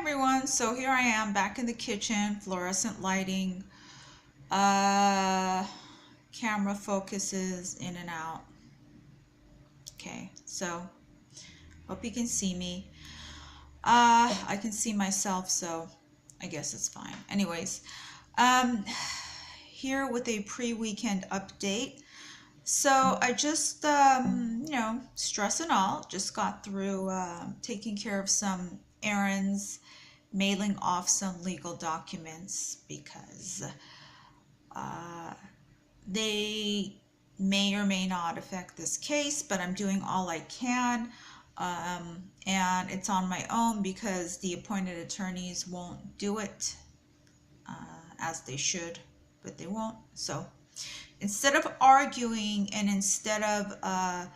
everyone, so here I am back in the kitchen, fluorescent lighting, camera focuses in and out. Okay, so hope you can see me. I can see myself, so I guess it's fine. Anyways, here with a pre-weekend update. So I just, stress and all, just got through taking care of some errands, mailing off some legal documents because they may or may not affect this case, but I'm doing all I can. And it's on my own because the appointed attorneys won't do it as they should, but they won't. So instead of arguing and instead of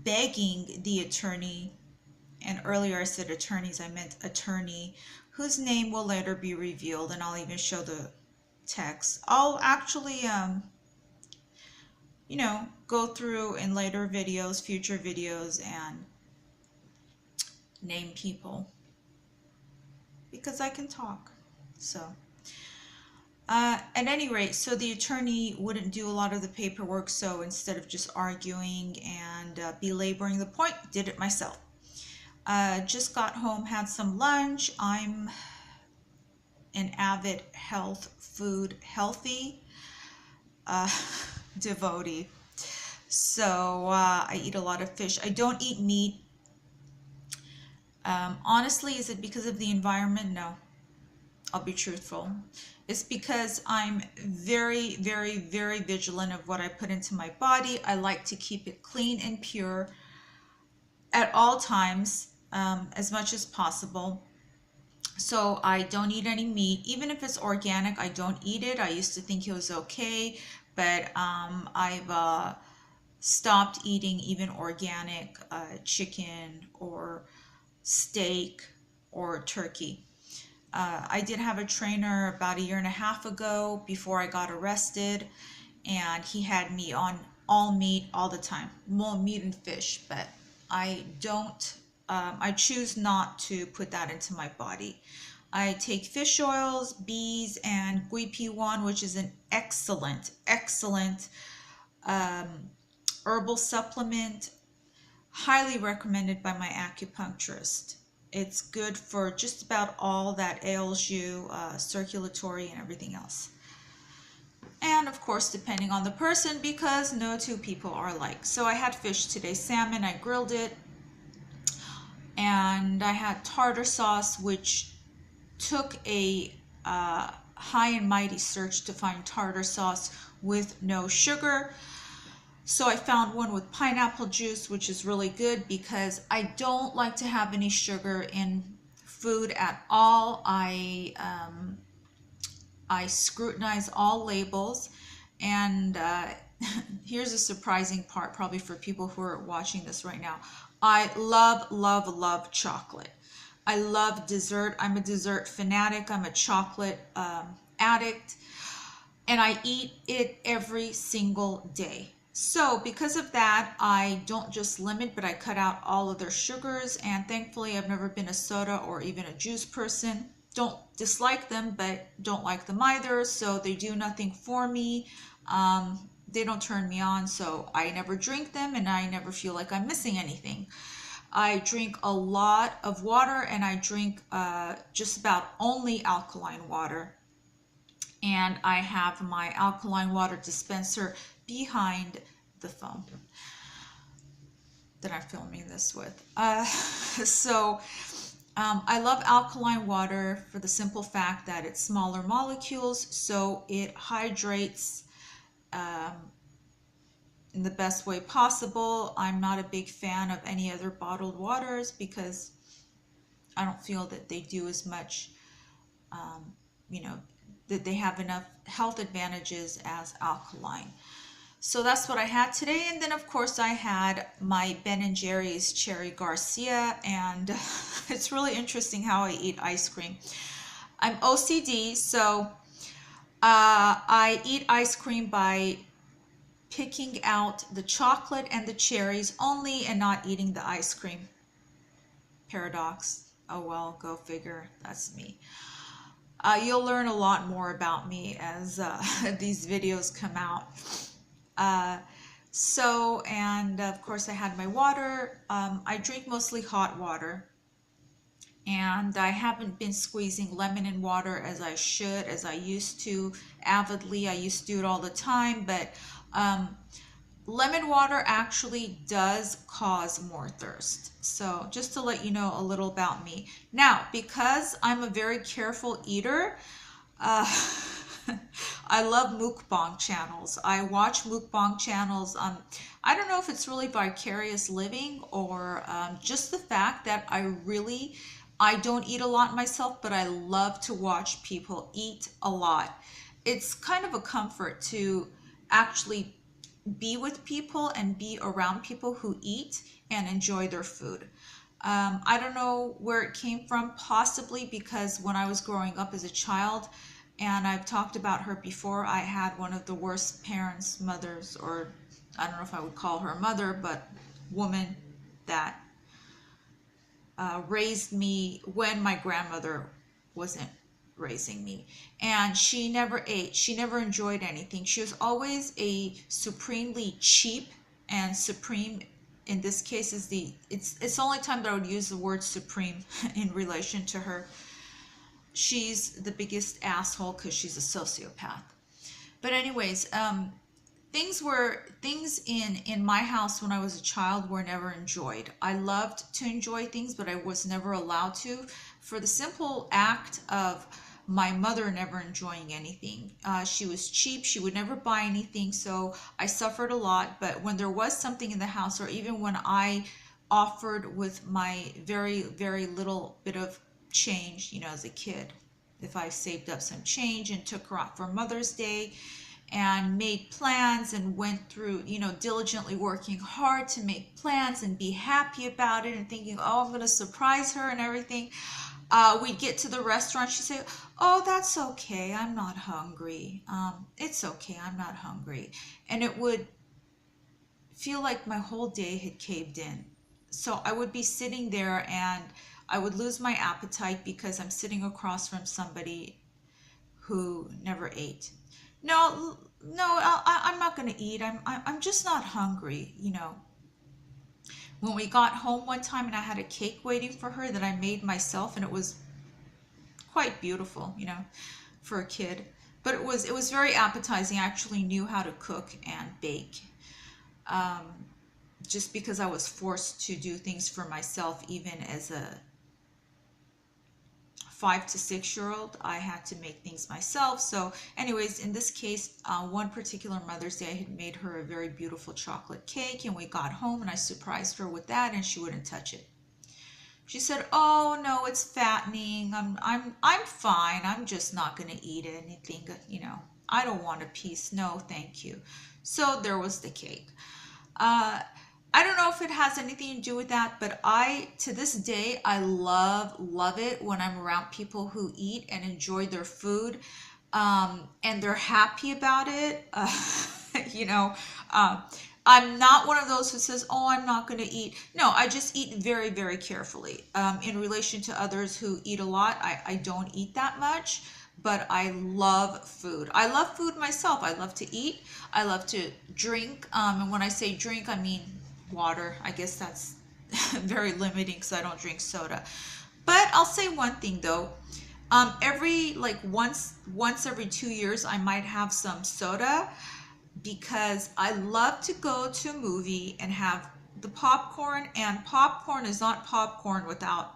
begging the attorney, and earlier I said attorneys, I meant attorney, whose name will later be revealed, and I'll even show the text. I'll actually, go through in later videos, future videos, and name people because I can talk. So at any rate, so the attorney wouldn't do a lot of the paperwork, so instead of just arguing and belaboring the point, did it myself. Just got home, had some lunch. I'm an avid healthy devotee. So I eat a lot of fish. I don't eat meat. Honestly, is it because of the environment? No. I'll be truthful. It's because I'm very, very, very vigilant of what I put into my body. I like to keep it clean and pure at all times, as much as possible. So I don't eat any meat. Even if it's organic, I don't eat it. I used to think it was okay, but I've stopped eating even organic chicken or steak or turkey. I did have a trainer about 1.5 years ago before I got arrested, and he had me on all meat all the time, more meat and fish, but I don't, I choose not to put that into my body. I take fish oils, bees, and GP1, which is an excellent herbal supplement, highly recommended by my acupuncturist. It's good for just about all that ails you, circulatory and everything else. And of course, depending on the person, because no two people are alike. So I had fish today, salmon, I grilled it. And I had tartar sauce, which took a high and mighty search to find tartar sauce with no sugar. So I found one with pineapple juice, which is really good because I don't like to have any sugar in food at all. I scrutinize all labels, and here's a surprising part probably for people who are watching this right now. I love chocolate. I love dessert. I'm a dessert fanatic. I'm a chocolate addict, and I eat it every single day. So because of that, I don't just limit, but I cut out all of their sugars. And thankfully, I've never been a soda or even a juice person. Don't dislike them, but don't like them either. So they do nothing for me. They don't turn me on. So I never drink them, and I never feel like I'm missing anything. I drink a lot of water, and I drink just about only alkaline water. And I have my alkaline water dispenser behind the phone that I'm filming this with. I love alkaline water for the simple fact that it's smaller molecules, so it hydrates in the best way possible. I'm not a big fan of any other bottled waters because I don't feel that they do as much, that they have enough health advantages as alkaline. So that's what I had today. And then of course I had my Ben & Jerry's Cherry Garcia, and it's really interesting how I eat ice cream. I'm OCD, so I eat ice cream by picking out the chocolate and the cherries only and not eating the ice cream. Paradox. Oh well, go figure. That's me. You'll learn a lot more about me as these videos come out. Uh, and of course I had my water. I drink mostly hot water, and I haven't been squeezing lemon in water as I should, as I used to avidly. I used to do it all the time, but um, lemon water actually does cause more thirst. So just to let you know a little about me. Now, because I'm a very careful eater, uh, I love mukbang channels. I watch mukbang channels. I don't know if it's really vicarious living or just the fact that I don't eat a lot myself, but I love to watch people eat a lot. It's kind of a comfort to actually be with people and be around people who eat and enjoy their food. I don't know where it came from, possibly because when I was growing up as a child, and I've talked about her before, I had one of the worst parents, mothers, or I don't know if I would call her a mother, but woman that raised me when my grandmother wasn't raising me. And she never ate, she never enjoyed anything. She was always a supremely cheap, and supreme in this case is it's the only time that I would use the word supreme in relation to her. She's the biggest asshole because she's a sociopath. But anyways, things in my house when I was a child were never enjoyed. I loved to enjoy things, but I was never allowed to, for the simple act of my mother never enjoying anything. She was cheap. She would never buy anything, so I suffered a lot. But when there was something in the house, or even when I offered with my very, very little bit of change, as a kid, if I saved up some change and took her out for Mother's Day and made plans and went through, diligently working hard to make plans and be happy about it and thinking, oh, I'm going to surprise her and everything. We'd get to the restaurant. She'd say, oh, that's okay. I'm not hungry. It's okay. I'm not hungry. And it would feel like my whole day had caved in. So I would be sitting there and I would lose my appetite because I'm sitting across from somebody who never ate. No, no, I'm not going to eat. I'm just not hungry. When we got home one time and I had a cake waiting for her that I made myself, and it was quite beautiful, for a kid. But it was very appetizing. I actually knew how to cook and bake. Just because I was forced to do things for myself, even as a 5 to 6-year-old, I had to make things myself. So anyways, in this case, one particular Mother's Day, I had made her a very beautiful chocolate cake, and we got home and I surprised her with that, and she wouldn't touch it. She said, oh no, it's fattening. I'm fine. I'm just not going to eat anything. I don't want a piece. No, thank you. So there was the cake. I don't know if it has anything to do with that, but to this day, I love it when I'm around people who eat and enjoy their food, and they're happy about it. I'm not one of those who says, oh, I'm not going to eat. No, I just eat very, very carefully. In relation to others who eat a lot, I don't eat that much, but I love food. I love food myself. I love to eat. I love to drink. And when I say drink, I mean water. I guess that's very limiting because I don't drink soda. But I'll say one thing though. Once every 2 years, I might have some soda, because I love to go to a movie and have the popcorn, and popcorn is not popcorn without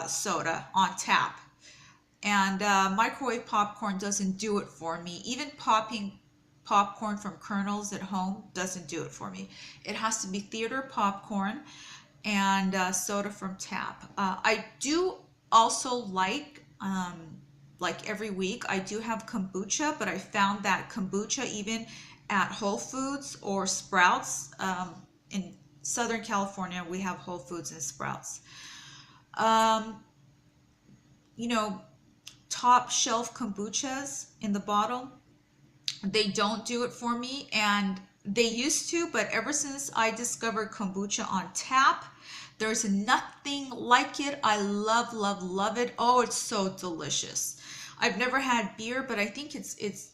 soda on tap. And microwave popcorn doesn't do it for me. Even popping popcorn from kernels at home doesn't do it for me. It has to be theater popcorn and soda from tap. I do also like every week I do have kombucha, but I found that kombucha, even at Whole Foods or Sprouts, in Southern California, we have Whole Foods and Sprouts. Top shelf kombuchas in the bottle, they don't do it for me, and they used to, but ever since I discovered kombucha on tap, There's nothing like it. I love, love, love it. Oh, it's so delicious. I've never had beer, but I think it's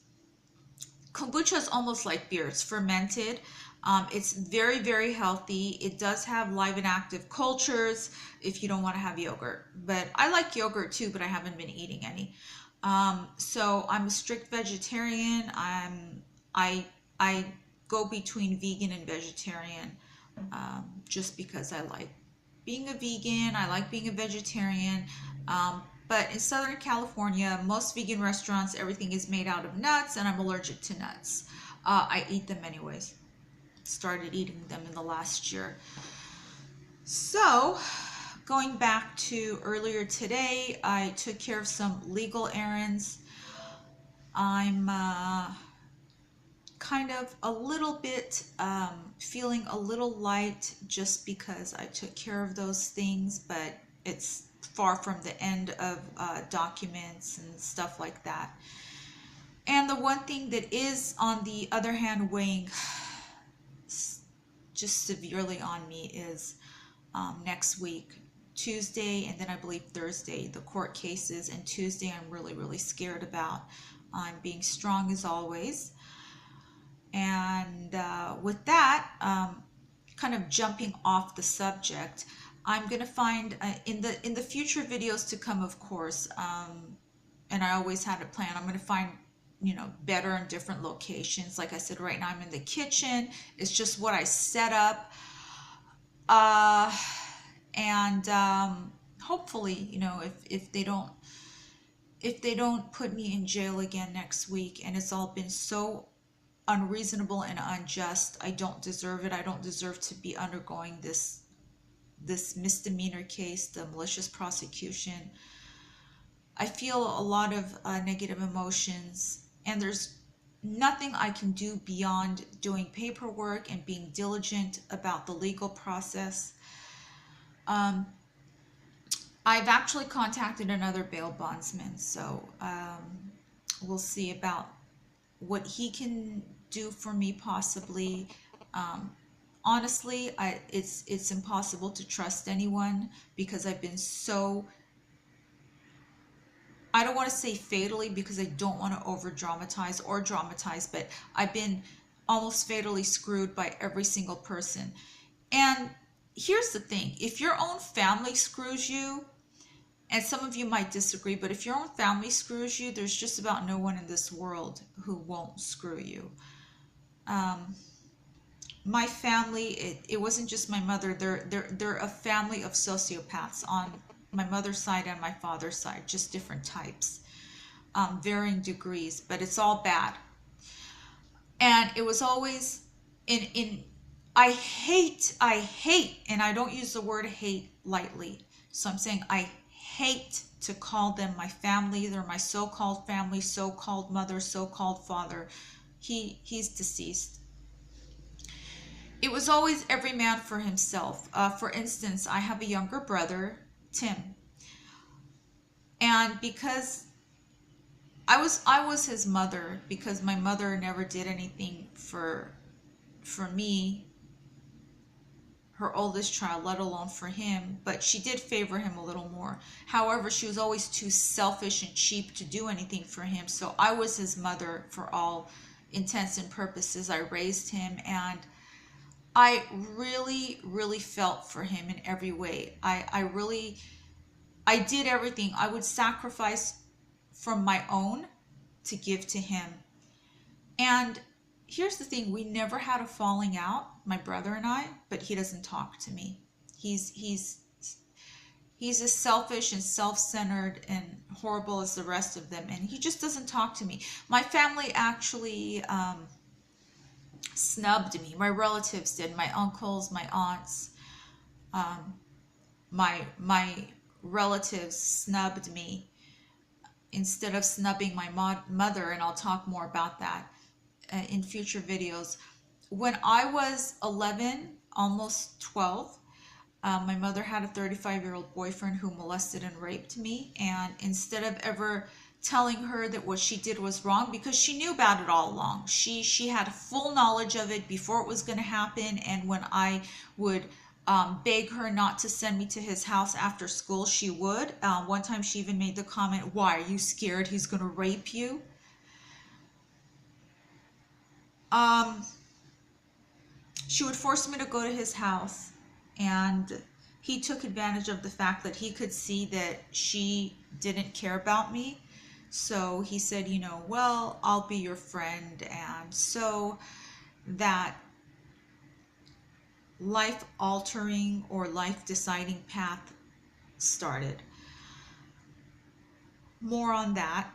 kombucha is almost like beer. It's fermented. It's very, very healthy. It does have live and active cultures if you don't want to have yogurt. But I like yogurt too, but I haven't been eating any. So I'm a strict vegetarian. I go between vegan and vegetarian, just because I like being a vegan. I like being a vegetarian. But in Southern California, most vegan restaurants, everything is made out of nuts, and I'm allergic to nuts. I eat them anyways. Started eating them in the last year. So, going back to earlier today, I took care of some legal errands. I'm kind of a little bit feeling a little light just because I took care of those things, but it's far from the end of documents and stuff like that. And the one thing that is, on the other hand, weighing just severely on me is next week, Tuesday, and then I believe Thursday, the court cases. And Tuesday I'm really, really scared about. I'm being strong as always. And with that, kind of jumping off the subject, I'm going to find in the future videos to come, of course, and I always had a plan, I'm going to find, better and different locations. Like I said, right now I'm in the kitchen. It's just what I set up. And hopefully, if they don't put me in jail again next week, and it's all been so unreasonable and unjust, I don't deserve it. I don't deserve to be undergoing this misdemeanor case, the malicious prosecution. I feel a lot of negative emotions, and there's nothing I can do beyond doing paperwork and being diligent about the legal process. I've actually contacted another bail bondsman, so we'll see about what he can do for me, possibly. Honestly, it's impossible to trust anyone because I've been so, I don't want to say fatally, because I don't want to over dramatize or dramatize, but I've been almost fatally screwed by every single person. And here's the thing, if your own family screws you, and some of you might disagree, but if your own family screws you, there's just about no one in this world who won't screw you. My family, it wasn't just my mother. They're a family of sociopaths on my mother's side and my father's side, just different types, varying degrees, but it's all bad. And it was always I hate, and I don't use the word hate lightly. So I'm saying I hate to call them my family. They're my so-called family, so-called mother, so-called father. He's deceased. It was always every man for himself. For instance, I have a younger brother, Tim, and because I was his mother, because my mother never did anything for me, her oldest child, let alone for him, but she did favor him a little more. However, she was always too selfish and cheap to do anything for him, so I was his mother for all intents and purposes. I raised him, and I really, really felt for him in every way. I did everything. I would sacrifice from my own to give to him. And here's the thing, we never had a falling out, my brother and I, but he doesn't talk to me. He's as selfish and self-centered and horrible as the rest of them, and he just doesn't talk to me. My family actually snubbed me. My relatives did. My uncles, my aunts, my relatives snubbed me instead of snubbing my mother, and I'll talk more about that in future videos. When I was 11, almost 12, my mother had a 35-year-old boyfriend who molested and raped me, and instead of ever telling her that what she did was wrong, because she knew about it all along, she had full knowledge of it before it was going to happen. And when I would beg her not to send me to his house after school, she would. One time she even made the comment, why, are you scared he's going to rape you? She would force me to go to his house, and he took advantage of the fact that he could see that she didn't care about me. So he said, you know, well, I'll be your friend. And so that life altering or life deciding path started. More on that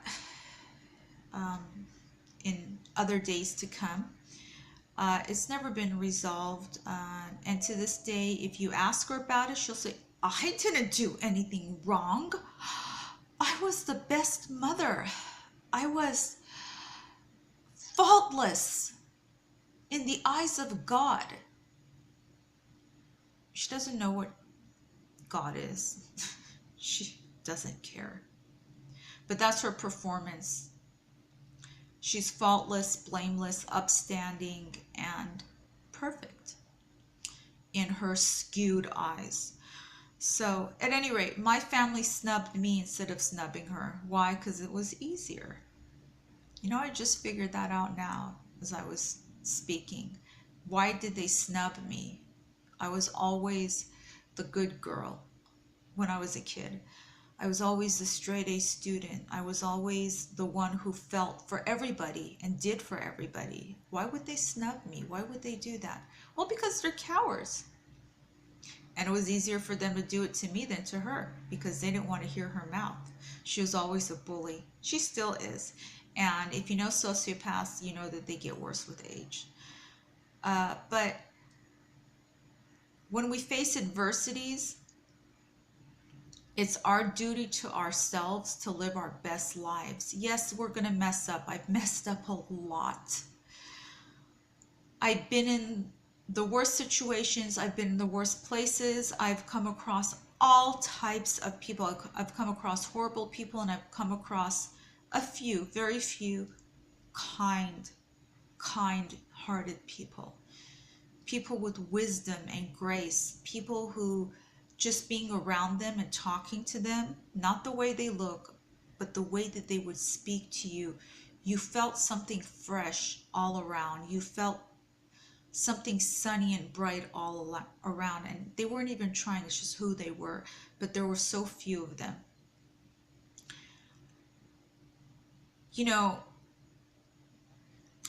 in other days to come. It's never been resolved. And to this day, if you ask her about it, she'll say, I didn't do anything wrong. I was the best mother. I was faultless in the eyes of God. She doesn't know what God is. She doesn't care. But that's her performance. She's faultless, blameless, upstanding, and perfect in her skewed eyes. So at any rate, my family snubbed me instead of snubbing her. Why? Because it was easier. You know, I just figured that out now as I was speaking. Why did they snub me? I was always the good girl when I was a kid. I was always the straight A student. I was always the one who felt for everybody and did for everybody. Why would they snub me? Why would they do that? Well, because they're cowards. And it was easier for them to do it to me than to her because they didn't want to hear her mouth. She was always a bully. She still is. And if you know sociopaths, you know that they get worse with age. But when we face adversities, it's our duty to ourselves to live our best lives. Yes, we're going to mess up. I've messed up a lot. I've been in the worst situations. I've been in the worst places. I've come across all types of people. I've come across horrible people, and I've come across a few, very few, kind-hearted people. People with wisdom and grace. People who, just being around them and talking to them, not the way they look, but the way that they would speak to you, you felt something fresh all around. You felt something sunny and bright all around. And they weren't even trying, it's just who they were. But there were so few of them. You know,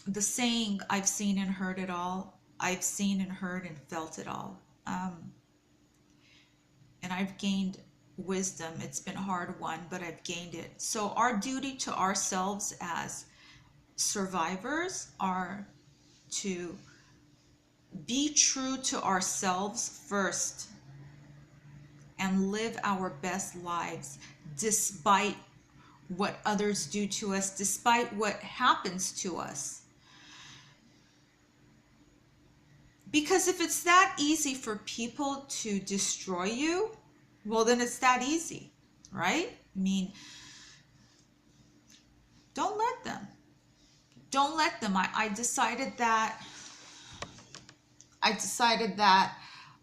the saying, I've seen and heard it all. I've seen and heard and felt it all. And I've gained wisdom. It's been hard won, but I've gained it. So our duty to ourselves as survivors are to be true to ourselves first and live our best lives despite what others do to us, despite what happens to us. Because if it's that easy for people to destroy you, well, then it's that easy, right? I mean, don't let them. Don't let them. I decided that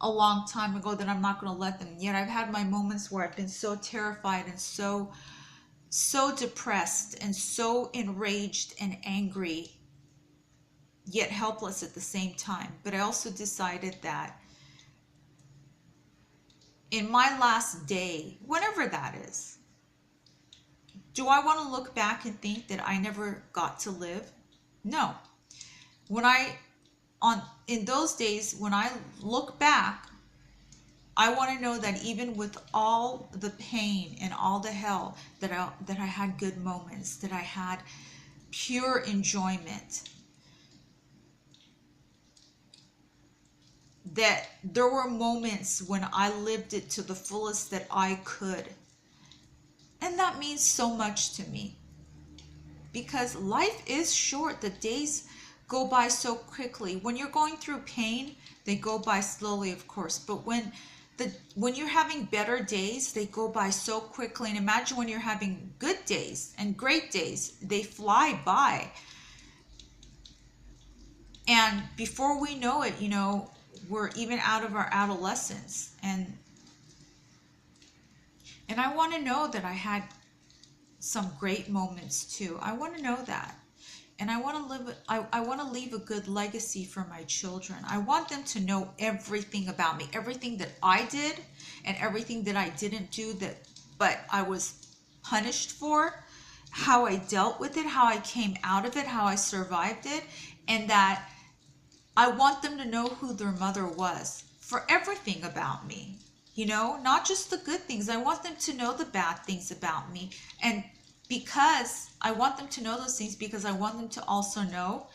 a long time ago that I'm not going to let them. Yet I've had my moments where I've been so terrified and so depressed and so enraged and angry, yet helpless at the same time. But I also decided that in my last day, whenever that is, do I want to look back and think that I never got to live? No. In those days, when I look back, I want to know that even with all the pain and all the hell, that I had good moments, that I had pure enjoyment, that there were moments when I lived it to the fullest that I could. And that means so much to me, because life is short. The days go by so quickly. When you're going through pain, they go by slowly, of course, but when you're having better days, they go by so quickly. And imagine when you're having good days and great days, they fly by. And before we know it, you know, we're even out of our adolescence. And I want to know that I had some great moments too. I want to know that. And I want to live, I want to leave a good legacy for my children. I want them to know everything about me, everything that I did and everything that I didn't do but I was punished for, how I dealt with it, how I came out of it, how I survived it, and that I want them to know who their mother was for everything about me. Not just the good things. I want them to know the bad things about me. And because I want them to know those things, because I want them to also know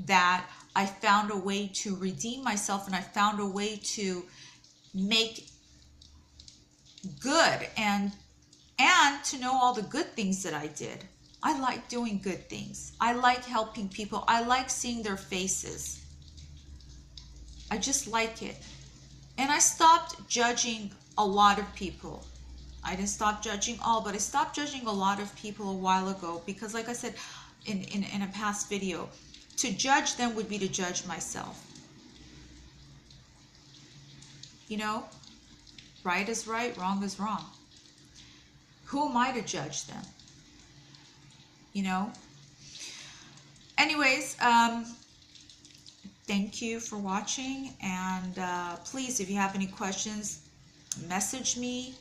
that I found a way to redeem myself, and I found a way to make good, and to know all the good things that I did. I like doing good things. I like helping people. I like seeing their faces. I just like it. And I stopped judging a lot of people. I didn't stop judging all, but I stopped judging a lot of people a while ago, because like I said in a past video, to judge them would be to judge myself. Right is right, wrong is wrong. Who am I to judge them? Anyways, thank you for watching, and please, if you have any questions, message me,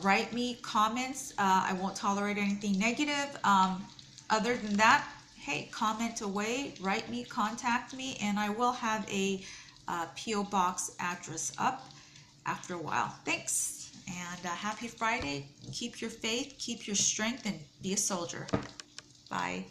write me comments. I won't tolerate anything negative. Other than that, hey, comment away, write me, contact me, and I will have a P.O. box address up after a while. Thanks, and happy Friday. Keep your faith, keep your strength, and be a soldier. Bye.